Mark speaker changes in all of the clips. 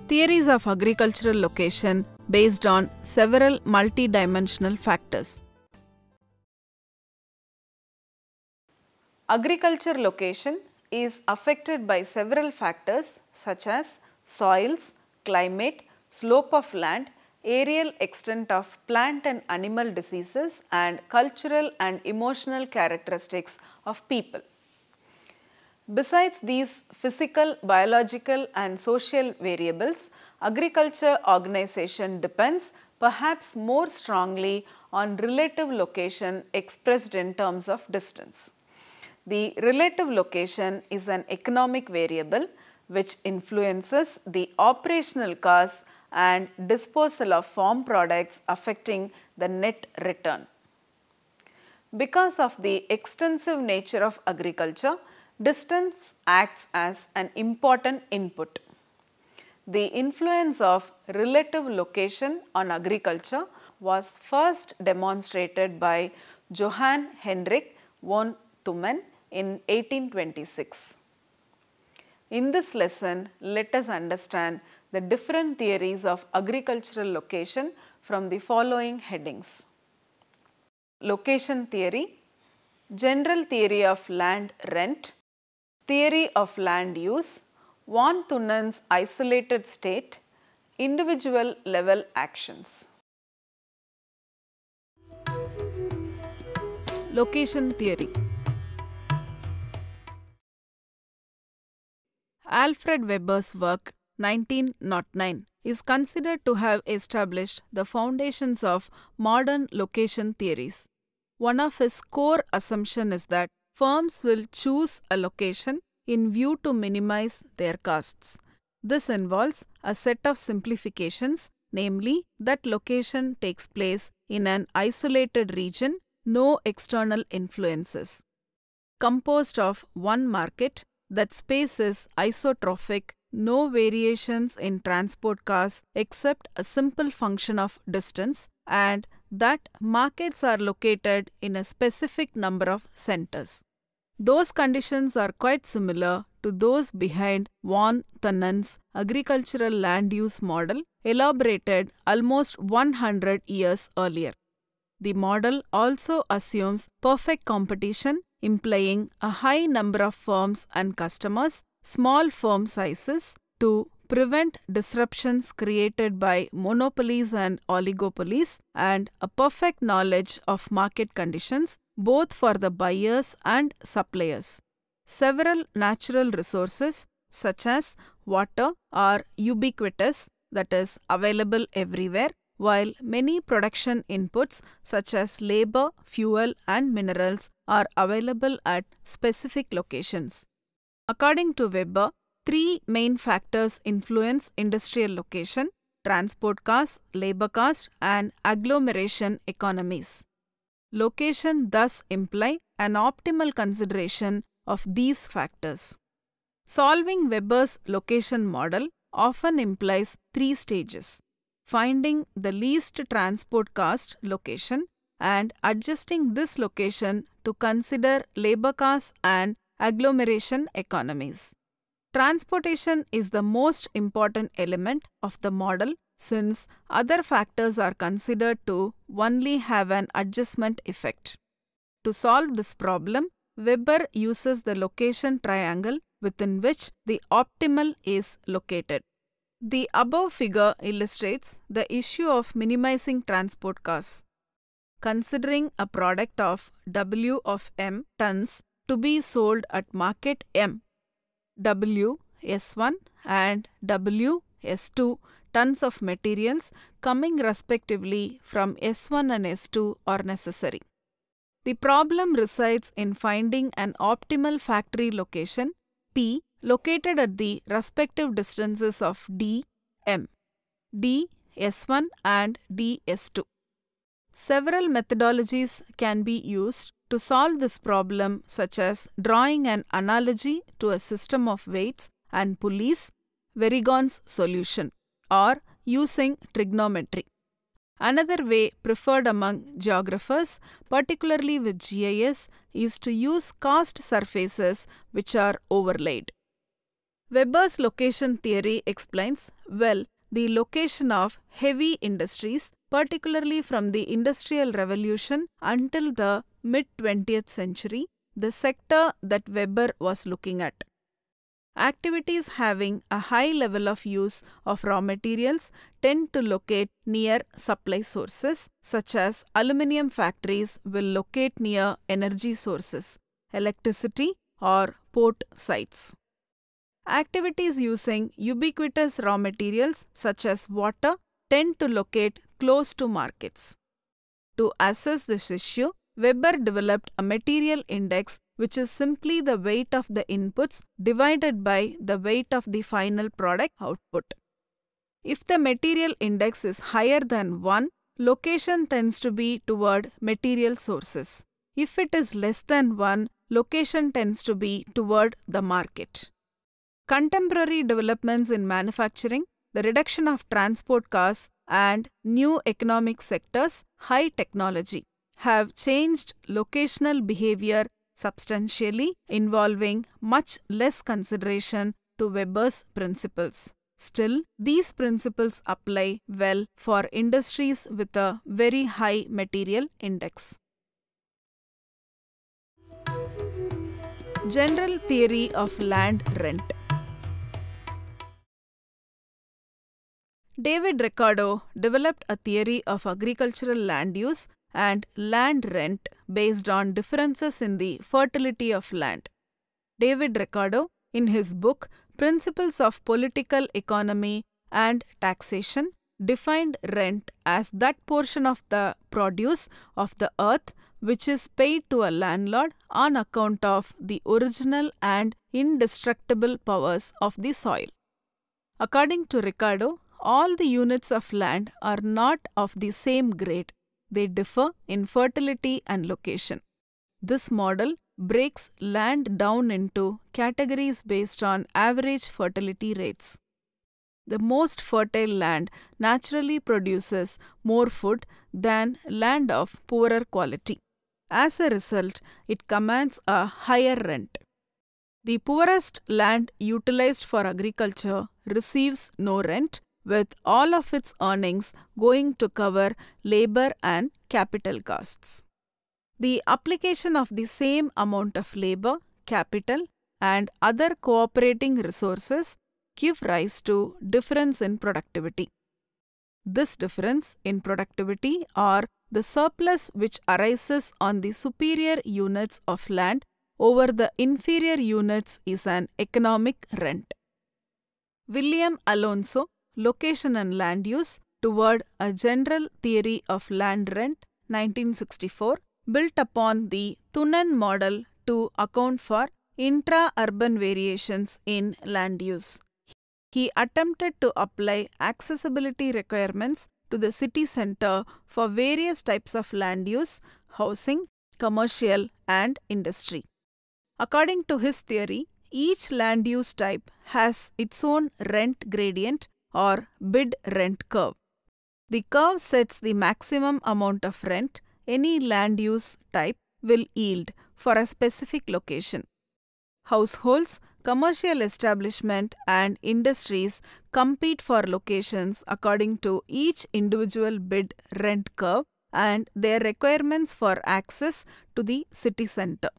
Speaker 1: Theories of agricultural location based on several multidimensional factors. Agriculture location is affected by several factors such as soils, climate, slope of land, aerial extent of plant and animal diseases, and cultural and emotional characteristics of people. Besides these physical, biological and social variables, agriculture organization depends perhaps more strongly on relative location expressed in terms of distance. The relative location is an economic variable which influences the operational costs and disposal of farm products, affecting the net return. Because of the extensive nature of agriculture, distance acts as an important input. The influence of relative location on agriculture was first demonstrated by Johann Heinrich von Thummen in 1826. In this lesson, let us understand the different theories of agricultural location from the following headings: location theory, general theory of land rent, theory of land use, von Thunnen's isolated state, individual level actions. Location theory. Alfred Weber's work 1909 is considered to have established the foundations of modern location theories. One of his core assumptions is that firms will choose a location in view to minimize their costs. This involves a set of simplifications, namely that location takes place in an isolated region, no external influences. Composed of one market, that space is isotrophic, no variations in transport costs except a simple function of distance, and that markets are located in a specific number of centers. Those conditions are quite similar to those behind von Thunnen's agricultural land use model, elaborated almost 100 years earlier. The model also assumes perfect competition, implying a high number of firms and customers, small firm sizes, to prevent disruptions created by monopolies and oligopolies, and a perfect knowledge of market conditions both for the buyers and suppliers. Several natural resources such as water are ubiquitous, that is, available everywhere, while many production inputs such as labor, fuel and minerals are available at specific locations. According to Weber, three main factors influence industrial location: transport costs, labor cost and agglomeration economies. Location thus imply an optimal consideration of these factors. Solving Weber's location model often implies three stages: finding the least transport cost location and adjusting this location to consider labor costs and agglomeration economies. Transportation is the most important element of the model, since other factors are considered to only have an adjustment effect. To solve this problem, Weber uses the location triangle within which the optimal is located. The above figure illustrates the issue of minimizing transport costs. Considering a product of W of M tons to be sold at market M, W S1 and W S2 tons of materials coming respectively from S1 and S2 are necessary. The problem resides in finding an optimal factory location P located at the respective distances of D, M, D, S1 and D, S2. Several methodologies can be used to solve this problem, such as drawing an analogy to a system of weights and pulleys, Verigne's solution, or using trigonometry. Another way preferred among geographers, particularly with GIS, is to use cost surfaces which are overlaid. Weber's location theory explains well the location of heavy industries, particularly from the Industrial Revolution until the mid-20th century, the sector that Weber was looking at. Activities having a high level of use of raw materials tend to locate near supply sources, such as aluminium factories will locate near energy sources, electricity, or port sites. Activities using ubiquitous raw materials such as water tend to locate close to markets. To assess this issue, Weber developed a material index which is simply the weight of the inputs divided by the weight of the final product output. If the material index is higher than 1, location tends to be toward material sources. If it is less than 1, location tends to be toward the market. Contemporary developments in manufacturing, the reduction of transport costs, and new economic sectors, high technology, have changed locational behavior substantially, involving much less consideration to Weber's principles. Still, these principles apply well for industries with a very high material index. General theory of land rent. David Ricardo developed a theory of agricultural land use and land rent based on differences in the fertility of land. David Ricardo, in his book Principles of Political Economy and Taxation, defined rent as that portion of the produce of the earth which is paid to a landlord on account of the original and indestructible powers of the soil. According to Ricardo, all the units of land are not of the same grade. They differ in fertility and location. This model breaks land down into categories based on average fertility rates. The most fertile land naturally produces more food than land of poorer quality. As a result, it commands a higher rent. The poorest land utilized for agriculture receives no rent, with all of its earnings going to cover labor and capital costs. The application of the same amount of labor, capital, and other cooperating resources give rise to difference in productivity. This difference in productivity, or the surplus which arises on the superior units of land over the inferior units, is an economic rent. William Alonso, Location and Land Use, Toward a General Theory of Land Rent, 1964, built upon the Thunen model to account for intra-urban variations in land use. He attempted to apply accessibility requirements to the city center for various types of land use, housing, commercial, and industry. According to his theory, each land use type has its own rent gradient or bid rent curve. The curve sets the maximum amount of rent any land use type will yield for a specific location. Households, commercial establishment, and industries compete for locations according to each individual bid rent curve and their requirements for access to the city center.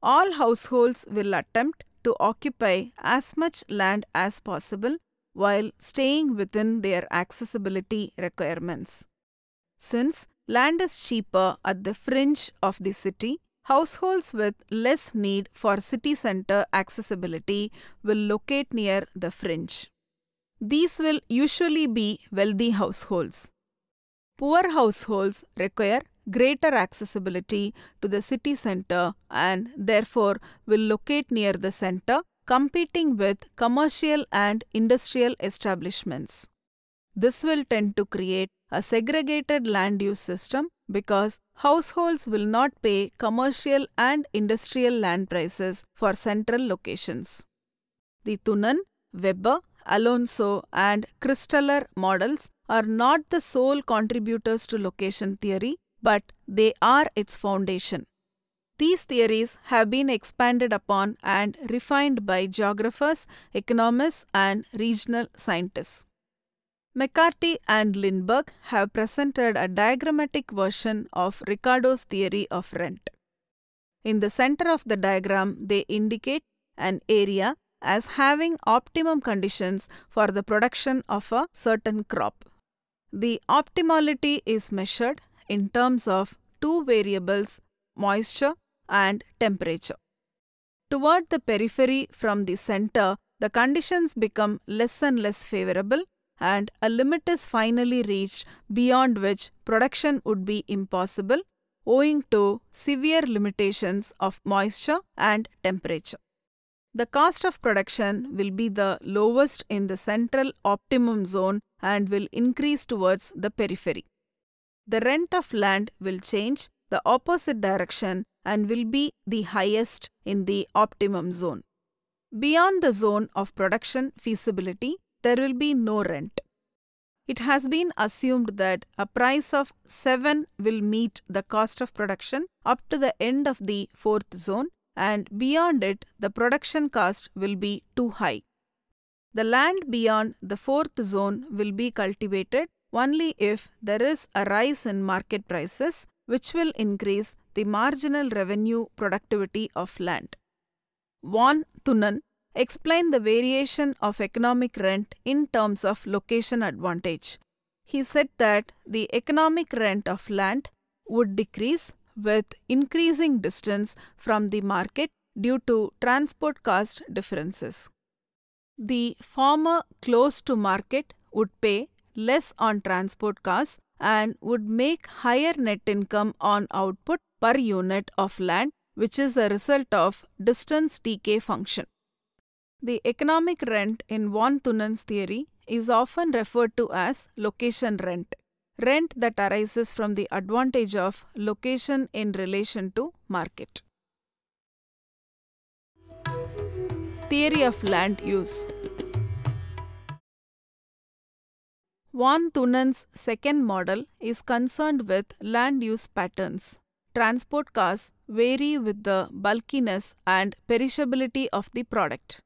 Speaker 1: All households will attempt to occupy as much land as possible while staying within their accessibility requirements. Since land is cheaper at the fringe of the city, households with less need for city center accessibility will locate near the fringe. These will usually be wealthy households. Poor households require greater accessibility to the city center and therefore will locate near the center, competing with commercial and industrial establishments. This will tend to create a segregated land use system because households will not pay commercial and industrial land prices for central locations. The Thunen, Weber, Alonso, and Christaller models are not the sole contributors to location theory, but they are its foundation. These theories have been expanded upon and refined by geographers, economists, and regional scientists. McCarty and Lindbergh have presented a diagrammatic version of Ricardo's theory of rent. In the center of the diagram, they indicate an area as having optimum conditions for the production of a certain crop. The optimality is measured in terms of two variables, moisture and temperature. Toward the periphery from the center, the conditions become less and less favorable, and a limit is finally reached beyond which production would be impossible, owing to severe limitations of moisture and temperature. The cost of production will be the lowest in the central optimum zone and will increase towards the periphery. The rent of land will change the opposite direction and will be the highest in the optimum zone. Beyond the zone of production feasibility, there will be no rent. It has been assumed that a price of 7 will meet the cost of production up to the end of the fourth zone, and beyond it, the production cost will be too high. The land beyond the fourth zone will be cultivated only if there is a rise in market prices, which will increase the marginal revenue productivity of land. Von Thunen explained the variation of economic rent in terms of location advantage. He said that the economic rent of land would decrease with increasing distance from the market due to transport cost differences. The farmer close to market would pay less on transport costs and would make higher net income on output per unit of land, which is a result of distance decay function. The economic rent in von Thunen's theory is often referred to as location rent, rent that arises from the advantage of location in relation to market. Theory of land use. Von Thunen's second model is concerned with land use patterns. Transport costs vary with the bulkiness and perishability of the product.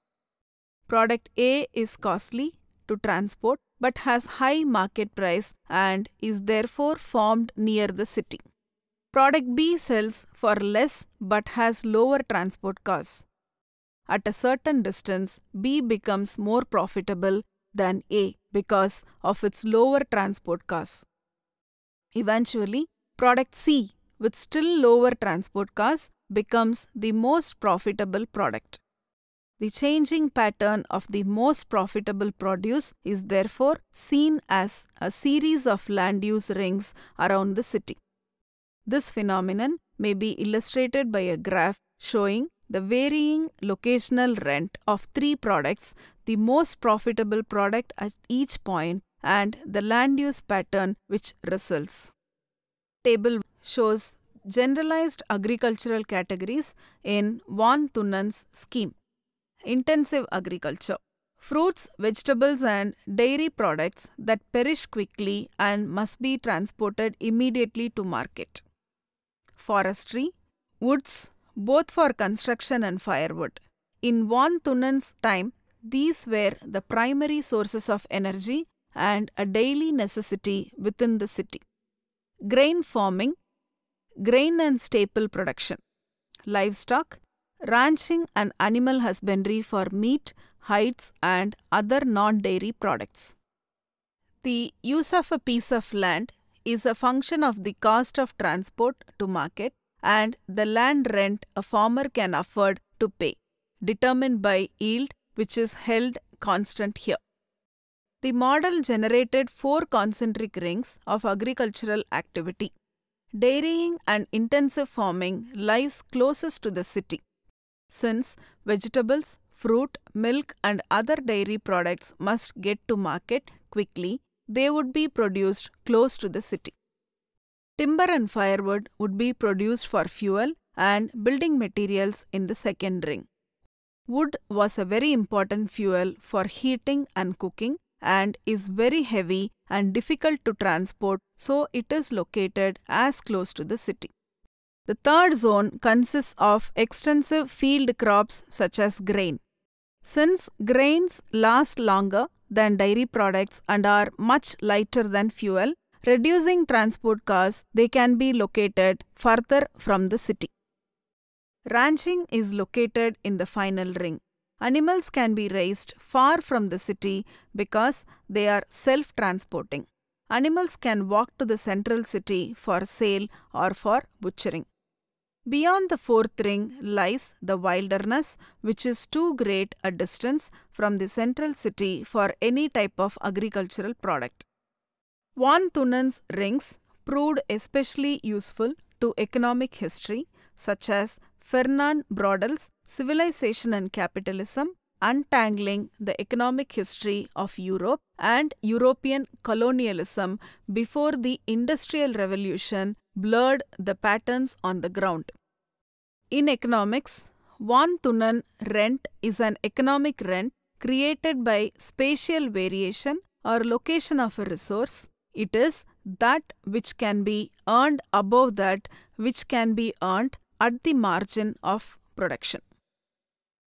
Speaker 1: Product A is costly to transport but has high market price and is therefore formed near the city. Product B sells for less but has lower transport costs. At a certain distance, B becomes more profitable than A because of its lower transport costs. Eventually, product C, with still lower transport costs, becomes the most profitable product. The changing pattern of the most profitable produce is therefore seen as a series of land use rings around the city. This phenomenon may be illustrated by a graph showing the varying locational rent of three products, the most profitable product at each point, and the land use pattern which results. Table shows generalized agricultural categories in von Thunen's scheme. Intensive agriculture. Fruits, vegetables and dairy products that perish quickly and must be transported immediately to market. Forestry. Woods, both for construction and firewood. In von Thunen's time, these were the primary sources of energy and a daily necessity within the city. Grain farming. Grain and staple production. Livestock. Ranching and animal husbandry for meat, hides and other non-dairy products. The use of a piece of land is a function of the cost of transport to market and the land rent a farmer can afford to pay, determined by yield, which is held constant here. The model generated 4 concentric rings of agricultural activity. Dairying and intensive farming lies closest to the city. Since vegetables, fruit, milk and other dairy products must get to market quickly, they would be produced close to the city. Timber and firewood would be produced for fuel and building materials in the second ring. Wood was a very important fuel for heating and cooking and is very heavy and difficult to transport, so it is located as close to the city. The third zone consists of extensive field crops such as grain. Since grains last longer than dairy products and are much lighter than fuel, reducing transport costs, they can be located further from the city. Ranching is located in the final ring. Animals can be raised far from the city because they are self-transporting. Animals can walk to the central city for sale or for butchering. Beyond the fourth ring lies the wilderness, which is too great a distance from the central city for any type of agricultural product. Von Thunen's rings proved especially useful to economic history, such as Fernand Braudel's Civilization and Capitalism, untangling the economic history of Europe and European colonialism before the Industrial Revolution blurred the patterns on the ground. In economics, Von Thunen rent is an economic rent created by spatial variation or location of a resource. It is that which can be earned above that which can be earned at the margin of production.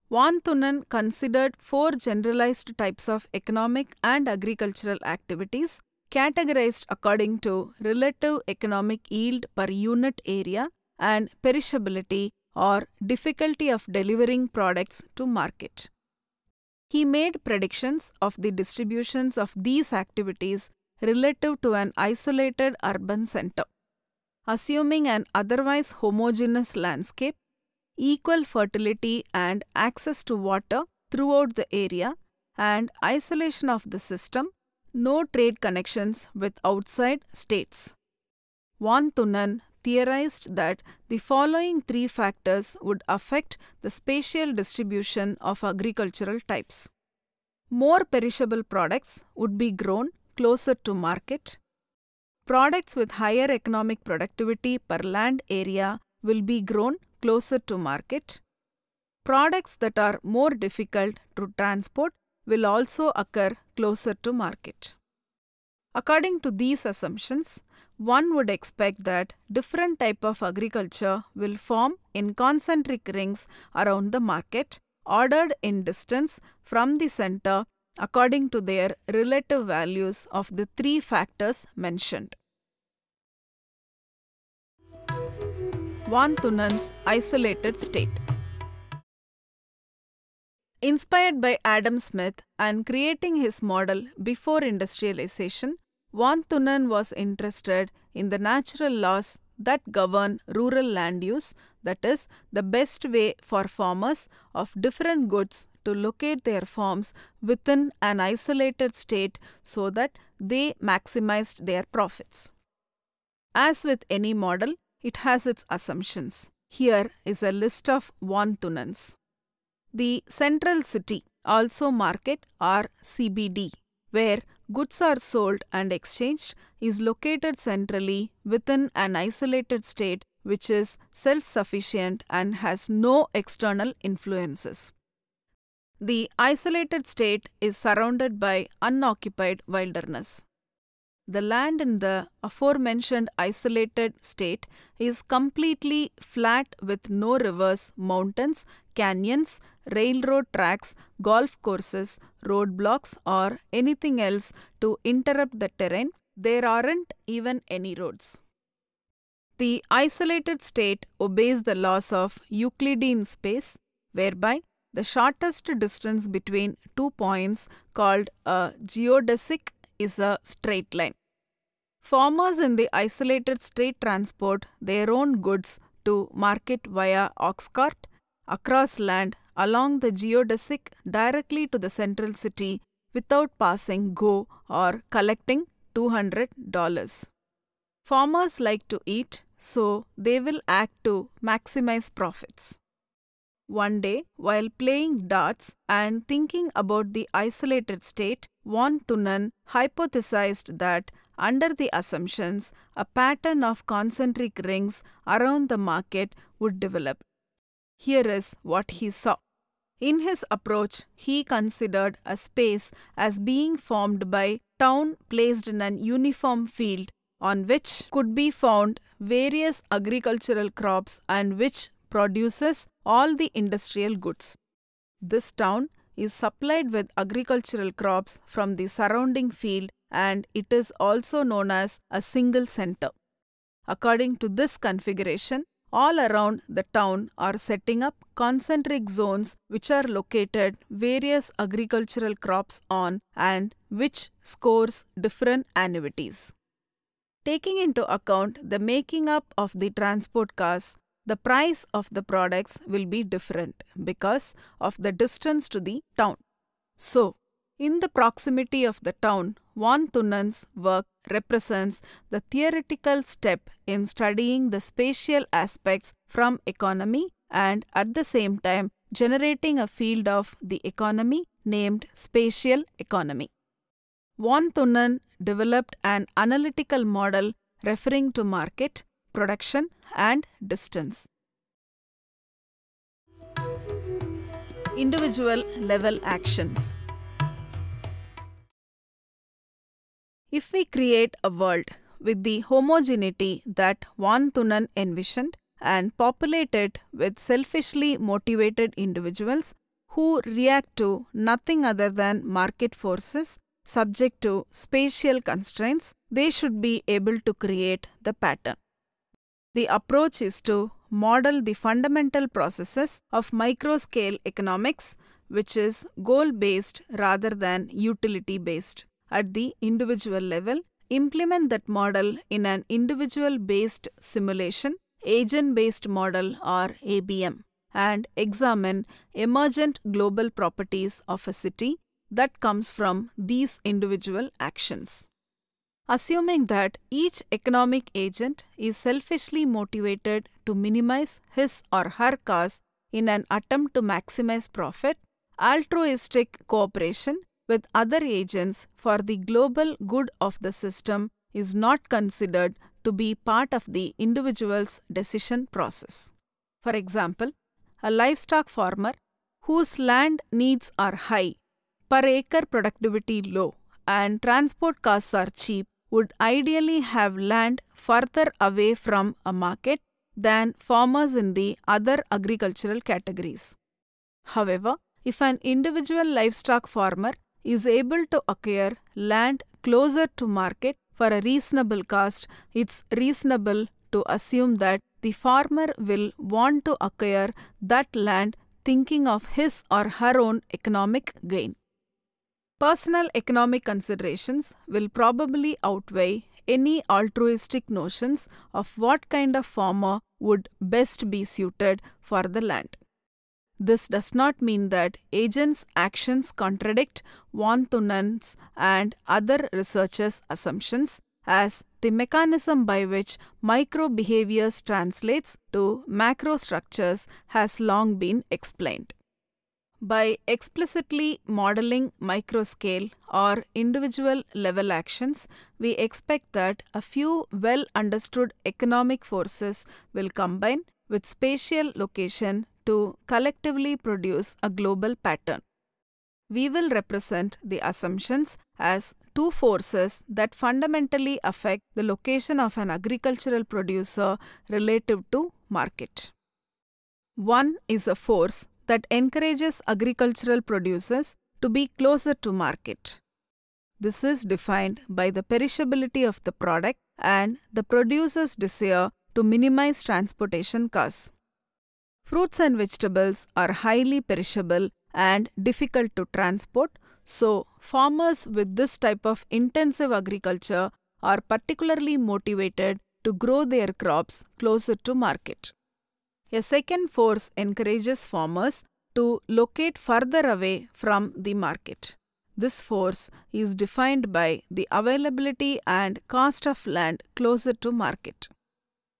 Speaker 1: Von Thunen considered four generalized types of economic and agricultural activities categorized according to relative economic yield per unit area and perishability or difficulty of delivering products to market. He made predictions of the distributions of these activities relative to an isolated urban center. Assuming an otherwise homogeneous landscape, equal fertility and access to water throughout the area, and isolation of the system, no trade connections with outside states. Von Thunen theorized that the following three factors would affect the spatial distribution of agricultural types. More perishable products would be grown closer to market. Products with higher economic productivity per land area will be grown closer to market. Products that are more difficult to transport will also occur closer to market. According to these assumptions, one would expect that different type of agriculture will form in concentric rings around the market, ordered in distance from the center according to their relative values of the three factors mentioned. Von Thunen's isolated state. Inspired by Adam Smith and creating his model before industrialization, Von Thunen was interested in the natural laws that govern rural land use, that is, the best way for farmers of different goods to locate their farms within an isolated state so that they maximized their profits. As with any model, it has its assumptions. Here is a list of Von Thunen's. The central city, also market or CBD, where goods are sold and exchanged, is located centrally within an isolated state which is self-sufficient and has no external influences. The isolated state is surrounded by unoccupied wilderness. The land in the aforementioned isolated state is completely flat with no rivers, mountains, canyons, railroad tracks, golf courses, roadblocks, or anything else to interrupt the terrain. There aren't even any roads. The isolated state obeys the laws of Euclidean space, whereby the shortest distance between 2 points, called a geodesic, is a straight line. Farmers in the isolated state transport their own goods to market via ox cart across land along the geodesic directly to the central city without passing go or collecting $200. Farmers like to eat, so they will act to maximize profits. One day, while playing darts and thinking about the isolated state, Von Thunen hypothesized that under the assumptions, a pattern of concentric rings around the market would develop. Here is what he saw. In his approach, he considered a space as being formed by town placed in an uniform field on which could be found various agricultural crops and which produces all the industrial goods. This town is supplied with agricultural crops from the surrounding field and it is also known as a single center. According to this configuration, all around the town are setting up concentric zones which are located various agricultural crops on and which scores different annuities. Taking into account the making up of the transport costs, the price of the products will be different because of the distance to the town. So, in the proximity of the town, von Thunen's work represents the theoretical step in studying the spatial aspects from economy and at the same time generating a field of the economy named spatial economy. Von Thunen developed an analytical model referring to market, production and distance. Individual level actions. If we create a world with the homogeneity that von Thunen envisioned and populate it with selfishly motivated individuals who react to nothing other than market forces subject to spatial constraints, they should be able to create the pattern. The approach is to model the fundamental processes of microscale economics, which is goal-based rather than utility-based. At the individual level, implement that model in an individual-based simulation, agent-based model or ABM, and examine emergent global properties of a city that comes from these individual actions. Assuming that each economic agent is selfishly motivated to minimize his or her costs in an attempt to maximize profit, altruistic cooperation with other agents for the global good of the system is not considered to be part of the individual's decision process. For example, a livestock farmer whose land needs are high, per acre productivity low, and transport costs are cheap would ideally have land further away from a market than farmers in the other agricultural categories. However, if an individual livestock farmer is able to acquire land closer to market for a reasonable cost, it's reasonable to assume that the farmer will want to acquire that land thinking of his or her own economic gain. Personal economic considerations will probably outweigh any altruistic notions of what kind of farmer would best be suited for the land. This does not mean that agents' actions contradict von Thunen's and other researchers' assumptions, as the mechanism by which micro behaviors translates to macro structures has long been explained. By explicitly modeling microscale or individual level actions, we expect that a few well-understood economic forces will combine with spatial location to collectively produce a global pattern. We will represent the assumptions as two forces that fundamentally affect the location of an agricultural producer relative to market. One is a force that encourages agricultural producers to be closer to market. This is defined by the perishability of the product and the producer's desire to minimize transportation costs. Fruits and vegetables are highly perishable and difficult to transport, so farmers with this type of intensive agriculture are particularly motivated to grow their crops closer to market. A second force encourages farmers to locate further away from the market. This force is defined by the availability and cost of land closer to market.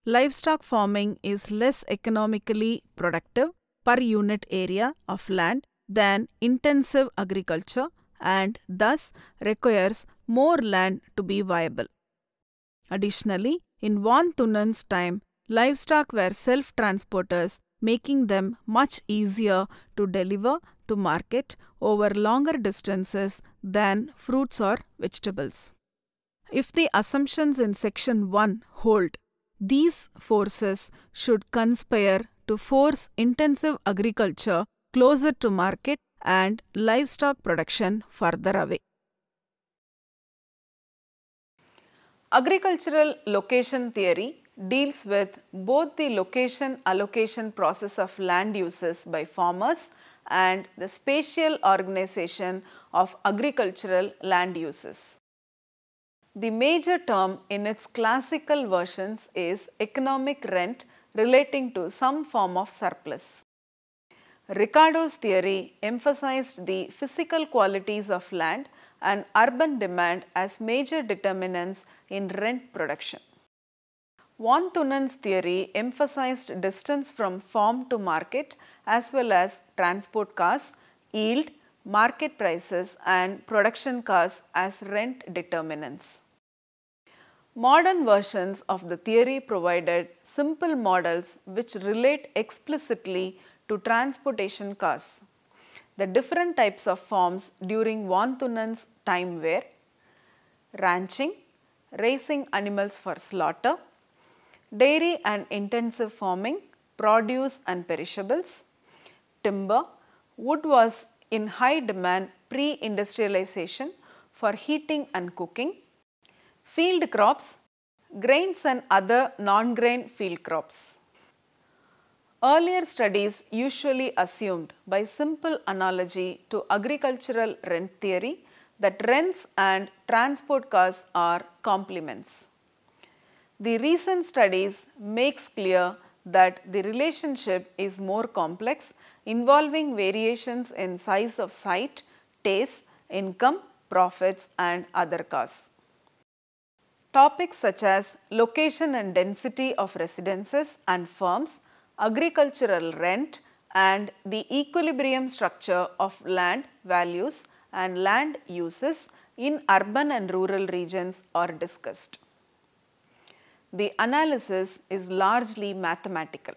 Speaker 1: Livestock farming is less economically productive per unit area of land than intensive agriculture and thus requires more land to be viable. Additionally, in von Thunen's time, livestock were self-transporters, making them much easier to deliver to market over longer distances than fruits or vegetables. If the assumptions in section 1 hold, these forces should conspire to force intensive agriculture closer to market and livestock production further away. Agricultural location theory deals with both the location allocation process of land uses by farmers and the spatial organization of agricultural land uses. The major term in its classical versions is economic rent relating to some form of surplus. Ricardo's theory emphasized the physical qualities of land and urban demand as major determinants in rent production. Von Thunen's theory emphasized distance from farm to market as well as transport costs, yield, market prices and production costs as rent determinants. Modern versions of the theory provided simple models which relate explicitly to transportation costs. The different types of farms during Von Thunen's time were ranching, raising animals for slaughter, dairy and intensive farming, produce and perishables, timber, wood was in high demand pre-industrialization for heating and cooking, field crops, grains and other non-grain field crops. Earlier studies usually assumed by simple analogy to agricultural rent theory that rents and transport costs are complements. The recent studies makes clear that the relationship is more complex, involving variations in size of site, taste, income, profits and other costs. Topics such as location and density of residences and firms, agricultural rent and the equilibrium structure of land values and land uses in urban and rural regions are discussed. The analysis is largely mathematical.